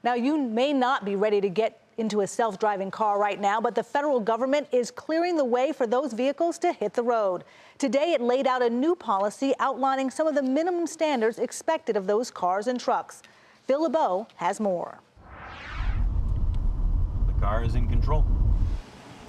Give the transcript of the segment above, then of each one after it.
Now, you may not be ready to get into a self-driving car right now, but the federal government is clearing the way for those vehicles to hit the road. Today, it laid out a new policy outlining some of the minimum standards expected of those cars and trucks. LeBeau has more. The car is in control.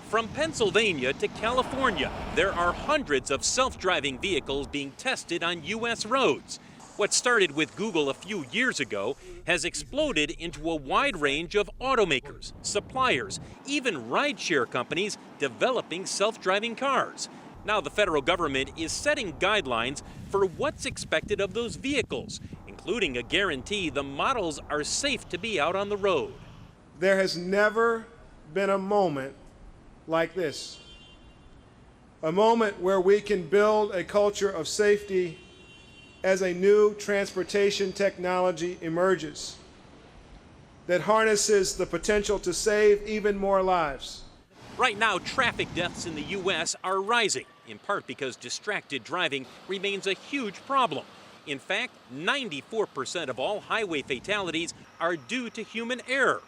From Pennsylvania to California, there are hundreds of self-driving vehicles being tested on U.S. roads. What started with Google a few years ago has exploded into a wide range of automakers, suppliers, even rideshare companies developing self-driving cars. Now the federal government is setting guidelines for what's expected of those vehicles, including a guarantee the models are safe to be out on the road. There has never been a moment like this, a moment where we can build a culture of safety as a new transportation technology emerges that harnesses the potential to save even more lives. Right now, traffic deaths in the U.S. are rising, in part because distracted driving remains a huge problem. In fact, 94% of all highway fatalities are due to human error.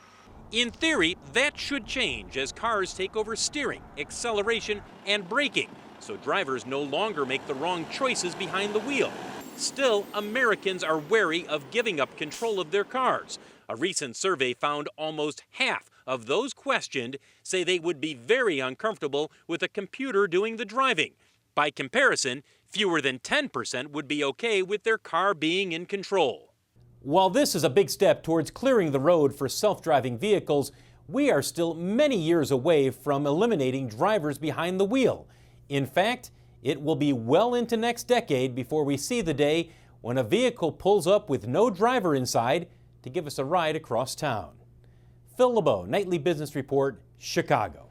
In theory, that should change as cars take over steering, acceleration, and braking, so drivers no longer make the wrong choices behind the wheel. Still, Americans are wary of giving up control of their cars. A recent survey found almost half of those questioned say they would be very uncomfortable with a computer doing the driving. By comparison, fewer than 10% would be okay with their car being in control. While this is a big step towards clearing the road for self-driving vehicles, we are still many years away from eliminating drivers behind the wheel. In fact, it will be well into next decade before we see the day when a vehicle pulls up with no driver inside to give us a ride across town. LeBeau, Nightly Business Report, Chicago.